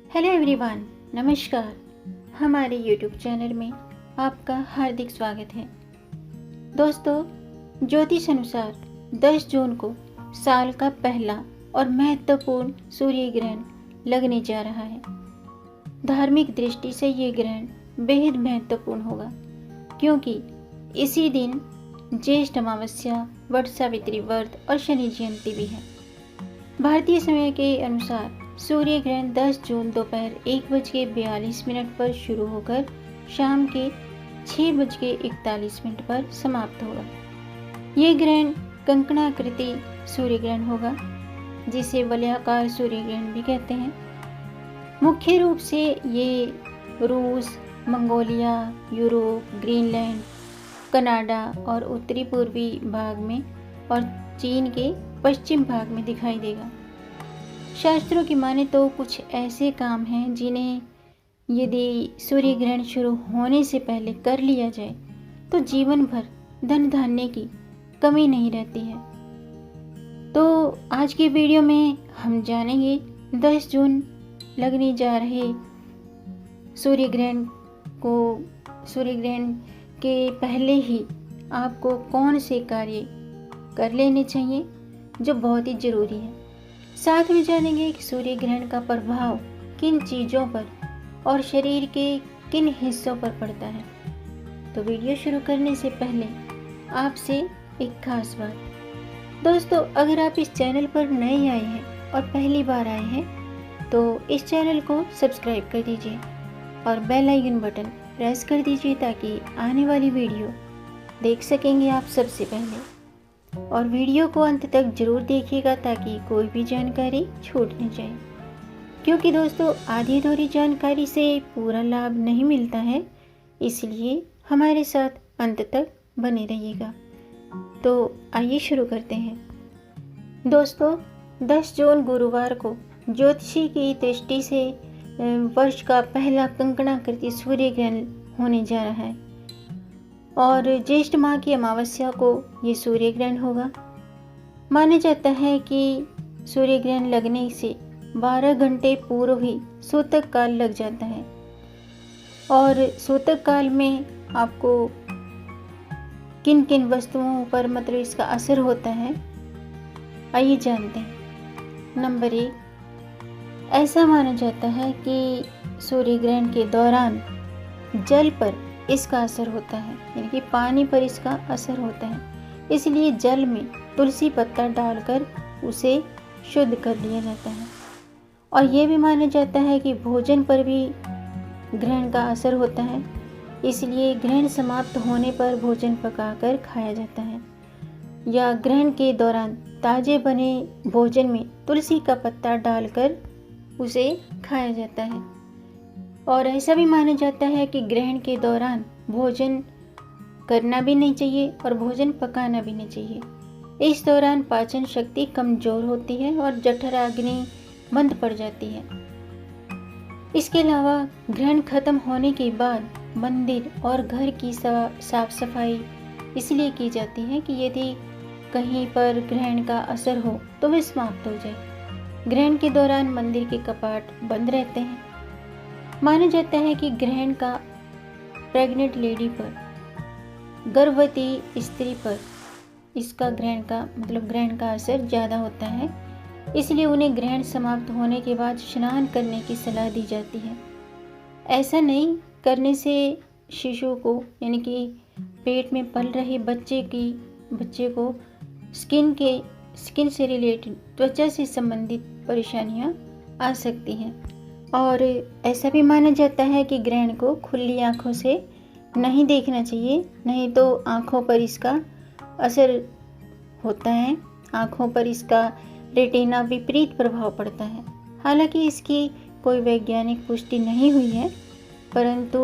Hello everyone, नमस्कार। हमारे YouTube channel में आपका हार्दिक स्वागत है। दोस्तों, ज्योतिष अनुसार 10 जून को साल का पहला और महत्वपूर्ण सूर्य ग्रहण लगने जा रहा है। धार्मिक दृष्टि से ये ग्रहण बेहद महत्वपूर्ण होगा, क्योंकि इसी दिन ज्येष्ठ अमावस्या, वट सावित्री व्रत और शनि जयंती भी है। भारतीय समय के अनुसार सूर्य ग्रहण 10 जून दोपहर 1:42 पर शुरू होकर शाम के 6:41 पर समाप्त होगा। ये ग्रहण कंकणाकृति सूर्य ग्रहण होगा, जिसे वलयाकार सूर्य ग्रहण भी कहते हैं। मुख्य रूप से ये रूस, मंगोलिया, यूरोप, ग्रीनलैंड, कनाडा और उत्तरी पूर्वी भाग में और चीन के पश्चिम भाग में दिखाई देगा। शास्त्रों की माने तो कुछ ऐसे काम हैं जिन्हें यदि सूर्य ग्रहण शुरू होने से पहले कर लिया जाए तो जीवन भर धन धान्य की कमी नहीं रहती है। तो आज की वीडियो में हम जानेंगे 10 जून लगने जा रहे सूर्य ग्रहण के पहले ही आपको कौन से कार्य कर लेने चाहिए जो बहुत ही ज़रूरी है। साथ में जानेंगे कि सूर्य ग्रहण का प्रभाव किन चीज़ों पर और शरीर के किन हिस्सों पर पड़ता है। तो वीडियो शुरू करने से पहले आपसे एक खास बात। दोस्तों, अगर आप इस चैनल पर नए आए हैं और पहली बार आए हैं तो इस चैनल को सब्सक्राइब कर दीजिए और बेल आइकन बटन प्रेस कर दीजिए, ताकि आने वाली वीडियो देख सकेंगे आप सबसे पहले। और वीडियो को अंत तक जरूर देखिएगा ताकि कोई भी जानकारी छूट न जाए, क्योंकि दोस्तों आधी अधूरी जानकारी से पूरा लाभ नहीं मिलता है, इसलिए हमारे साथ अंत तक बने रहिएगा। तो आइए शुरू करते हैं। दोस्तों, 10 जून गुरुवार को ज्योतिषी की दृष्टि से वर्ष का पहला कंकणाकृति सूर्य ग्रहण होने जा रहा है और ज्येष्ठ माह की अमावस्या को ये सूर्य ग्रहण होगा। माना जाता है कि सूर्य ग्रहण लगने से 12 घंटे पूर्व ही सूतक काल लग जाता है और सूतक काल में आपको किन किन वस्तुओं पर इसका असर होता है, आइए जानते हैं। नंबर 1, ऐसा माना जाता है कि सूर्य ग्रहण के दौरान जल पर इसका असर होता है, यानी कि पानी पर इसका असर होता है। इसलिए जल में तुलसी पत्ता डालकर उसे शुद्ध कर लिया जाता है। और यह भी माना जाता है कि भोजन पर भी ग्रहण का असर होता है, इसलिए ग्रहण समाप्त होने पर भोजन पकाकर खाया जाता है, या ग्रहण के दौरान ताजे बने भोजन में तुलसी का पत्ता डालकर उसे खाया जाता है। और ऐसा भी माना जाता है कि ग्रहण के दौरान भोजन करना भी नहीं चाहिए और भोजन पकाना भी नहीं चाहिए। इस दौरान पाचन शक्ति कमजोर होती है और जठराग्नि मंद पड़ जाती है। इसके अलावा ग्रहण खत्म होने के बाद मंदिर और घर की साफ सफाई इसलिए की जाती है कि यदि कहीं पर ग्रहण का असर हो तो वह समाप्त हो जाए। ग्रहण के दौरान मंदिर के कपाट बंद रहते हैं। माना जाता है कि ग्रहण का प्रेग्नेंट लेडी पर, गर्भवती स्त्री पर इसका ग्रहण का असर ज़्यादा होता है, इसलिए उन्हें ग्रहण समाप्त होने के बाद स्नान करने की सलाह दी जाती है। ऐसा नहीं करने से शिशु को, यानी कि पेट में पल रहे बच्चे को स्किन से रिलेटेड, त्वचा से संबंधित परेशानियां आ सकती हैं। और ऐसा भी माना जाता है कि ग्रहण को खुली आंखों से नहीं देखना चाहिए, नहीं तो आंखों पर इसका असर होता है, आंखों पर इसका रेटिना विपरीत प्रभाव पड़ता है। हालांकि इसकी कोई वैज्ञानिक पुष्टि नहीं हुई है, परंतु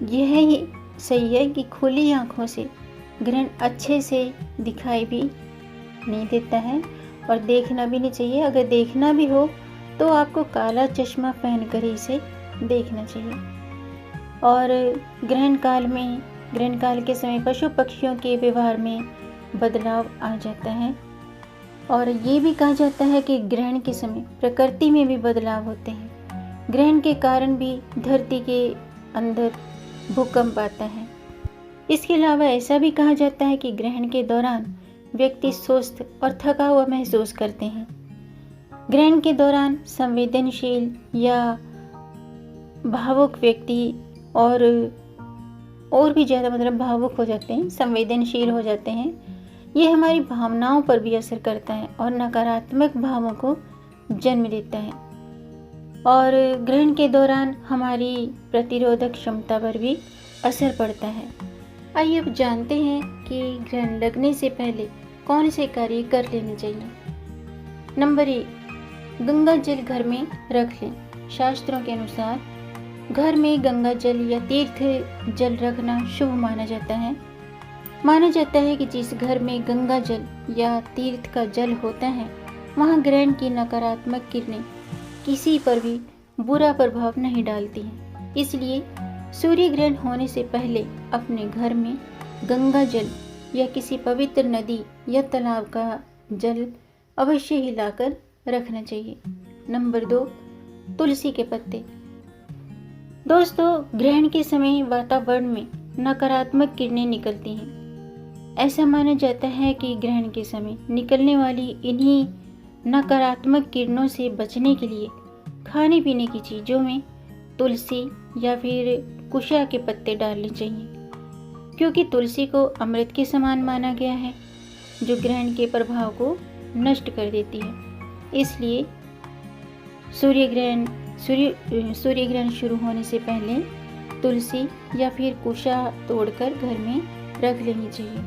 यह ही सही है कि खुली आंखों से ग्रहण अच्छे से दिखाई भी नहीं देता है और देखना भी नहीं चाहिए। अगर देखना भी हो तो आपको काला चश्मा पहनकर ही इसे देखना चाहिए। और ग्रहण काल के समय पशु पक्षियों के व्यवहार में बदलाव आ जाता है और ये भी कहा जाता है कि ग्रहण के समय प्रकृति में भी बदलाव होते हैं। ग्रहण के कारण भी धरती के अंदर भूकंप आता है। इसके अलावा ऐसा भी कहा जाता है कि ग्रहण के दौरान व्यक्ति सुस्त और थका हुआ महसूस करते हैं। ग्रहण के दौरान संवेदनशील या भावुक व्यक्ति और भी ज़्यादा भावुक हो जाते हैं, संवेदनशील हो जाते हैं। ये हमारी भावनाओं पर भी असर करता है और नकारात्मक भावों को जन्म देता है। और ग्रहण के दौरान हमारी प्रतिरोधक क्षमता पर भी असर पड़ता है। आइए अब जानते हैं कि ग्रहण लगने से पहले कौन से कार्य कर लेने चाहिए। नंबर 1, गंगा जल घर में रख लें। शास्त्रों के अनुसार घर में गंगा जल या तीर्थ जल रखना शुभ माना जाता है। माना जाता है कि जिस घर में गंगा जल या तीर्थ का जल होता है वहाँ ग्रहण की नकारात्मक किरणें किसी पर भी बुरा प्रभाव नहीं डालती हैं। इसलिए सूर्य ग्रहण होने से पहले अपने घर में गंगा जल या किसी पवित्र नदी या तालाब का जल अवश्य ही लाकर रखना चाहिए। नंबर 2, तुलसी के पत्ते। दोस्तों, ग्रहण के समय वातावरण में नकारात्मक किरणें निकलती हैं। ऐसा माना जाता है कि ग्रहण के समय निकलने वाली इन्हीं नकारात्मक किरणों से बचने के लिए खाने पीने की चीज़ों में तुलसी या फिर कुशा के पत्ते डालने चाहिए, क्योंकि तुलसी को अमृत के समान माना गया है जो ग्रहण के प्रभाव को नष्ट कर देती है। इसलिए सूर्य ग्रहण शुरू होने से पहले तुलसी या फिर कुशा तोड़कर घर में रख लेनी चाहिए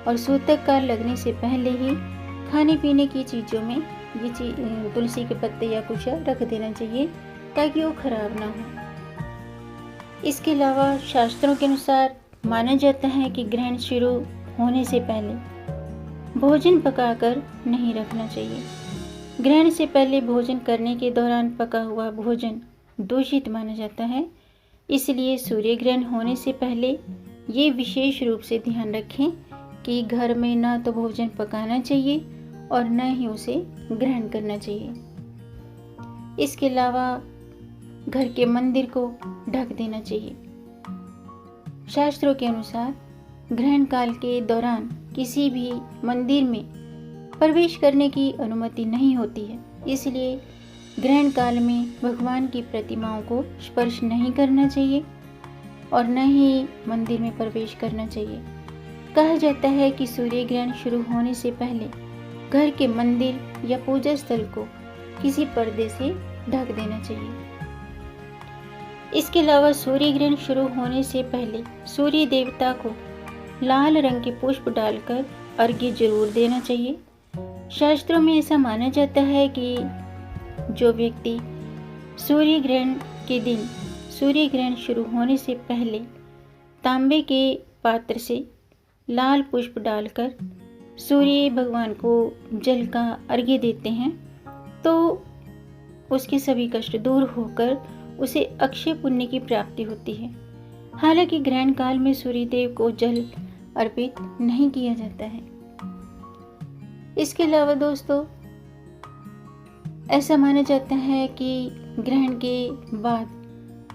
और सूतक काल लगने से पहले ही खाने पीने की चीज़ों में ये तुलसी के पत्ते या कुशा रख देना चाहिए ताकि वो खराब ना हो। इसके अलावा शास्त्रों के अनुसार माना जाता है कि ग्रहण शुरू होने से पहले भोजन पकाकर नहीं रखना चाहिए। ग्रहण से पहले भोजन करने के दौरान पका हुआ भोजन दूषित माना जाता है। इसलिए सूर्य ग्रहण होने से पहले ये विशेष रूप से ध्यान रखें कि घर में ना तो भोजन पकाना चाहिए और न ही उसे ग्रहण करना चाहिए। इसके अलावा घर के मंदिर को ढक देना चाहिए। शास्त्रों के अनुसार ग्रहण काल के दौरान किसी भी मंदिर में प्रवेश करने की अनुमति नहीं होती है। इसलिए ग्रहण काल में भगवान की प्रतिमाओं को स्पर्श नहीं करना चाहिए और न ही मंदिर में प्रवेश करना चाहिए। कहा जाता है कि सूर्य ग्रहण शुरू होने से पहले घर के मंदिर या पूजा स्थल को किसी पर्दे से ढक देना चाहिए। इसके अलावा सूर्य ग्रहण शुरू होने से पहले सूर्य देवता को लाल रंग के पुष्प डालकर अर्घ्य जरूर देना चाहिए। शास्त्रों में ऐसा माना जाता है कि जो व्यक्ति सूर्य ग्रहण के दिन सूर्य ग्रहण शुरू होने से पहले तांबे के पात्र से लाल पुष्प डालकर सूर्य भगवान को जल का अर्घ्य देते हैं तो उसके सभी कष्ट दूर होकर उसे अक्षय पुण्य की प्राप्ति होती है। हालांकि ग्रहण काल में सूर्य देव को जल अर्पित नहीं किया जाता है। इसके अलावा दोस्तों, ऐसा माना जाता है कि ग्रहण के बाद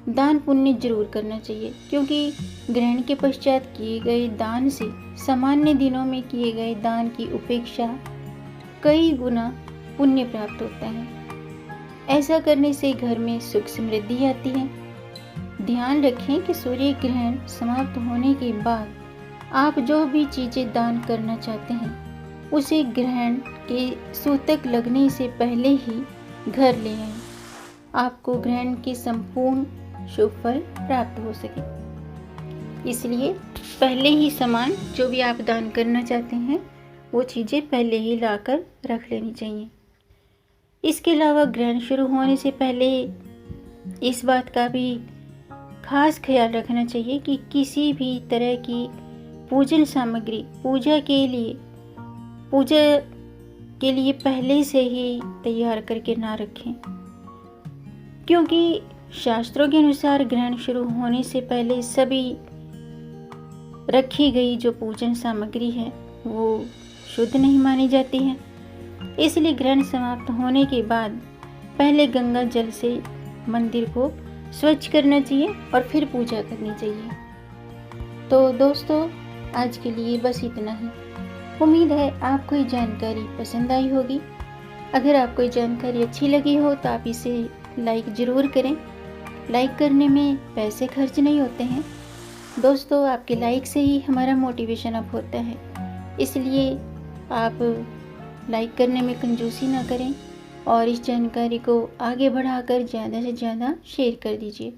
दान पुण्य जरूर करना चाहिए, क्योंकि ग्रहण के पश्चात किए गए दान से सामान्य दिनों में किए गए दान की उपेक्षा कई गुना पुण्य प्राप्त होता है। ऐसा करने से घर में सुख समृद्धि आती है। ध्यान रखें कि सूर्य ग्रहण समाप्त होने के बाद आप जो भी चीज़ें दान करना चाहते हैं उसे ग्रहण के सूतक लगने से पहले ही घर ले आएं, आपको ग्रहण के संपूर्ण शुभ फल प्राप्त हो सके। इसलिए पहले ही सामान जो भी आप दान करना चाहते हैं वो चीज़ें पहले ही लाकर रख लेनी चाहिए। इसके अलावा ग्रहण शुरू होने से पहले इस बात का भी खास ख्याल रखना चाहिए कि किसी भी तरह की पूजन सामग्री पूजा के लिए पहले से ही तैयार करके ना रखें, क्योंकि शास्त्रों के अनुसार ग्रहण शुरू होने से पहले सभी रखी गई जो पूजन सामग्री है वो शुद्ध नहीं मानी जाती है। इसलिए ग्रहण समाप्त होने के बाद पहले गंगा जल से मंदिर को स्वच्छ करना चाहिए और फिर पूजा करनी चाहिए। तो दोस्तों, आज के लिए बस इतना ही। उम्मीद है आपको ये जानकारी पसंद आई होगी। अगर आपको ये जानकारी अच्छी लगी हो तो आप इसे लाइक ज़रूर करें। लाइक करने में पैसे खर्च नहीं होते हैं दोस्तों, आपके लाइक से ही हमारा मोटिवेशन अप होता है। इसलिए आप लाइक करने में कंजूसी ना करें और इस जानकारी को आगे बढ़ाकर ज़्यादा से ज़्यादा शेयर कर दीजिए।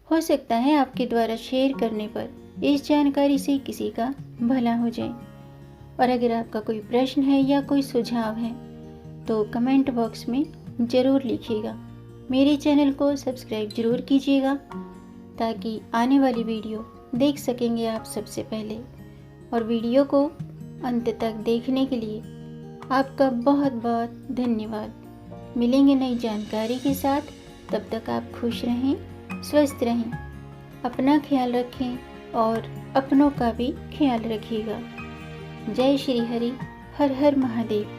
हो सकता है आपके द्वारा शेयर करने पर इस जानकारी से किसी का भला हो जाए। और अगर आपका कोई प्रश्न है या कोई सुझाव है तो कमेंट बॉक्स में ज़रूर लिखिएगा। मेरे चैनल को सब्सक्राइब ज़रूर कीजिएगा ताकि आने वाली वीडियो देख सकेंगे आप सबसे पहले। और वीडियो को अंत तक देखने के लिए आपका बहुत बहुत धन्यवाद। मिलेंगे नई जानकारी के साथ, तब तक आप खुश रहें, स्वस्थ रहें, अपना ख्याल रखें और अपनों का भी ख्याल रखिएगा। जय श्री हरि, हर हर महादेव।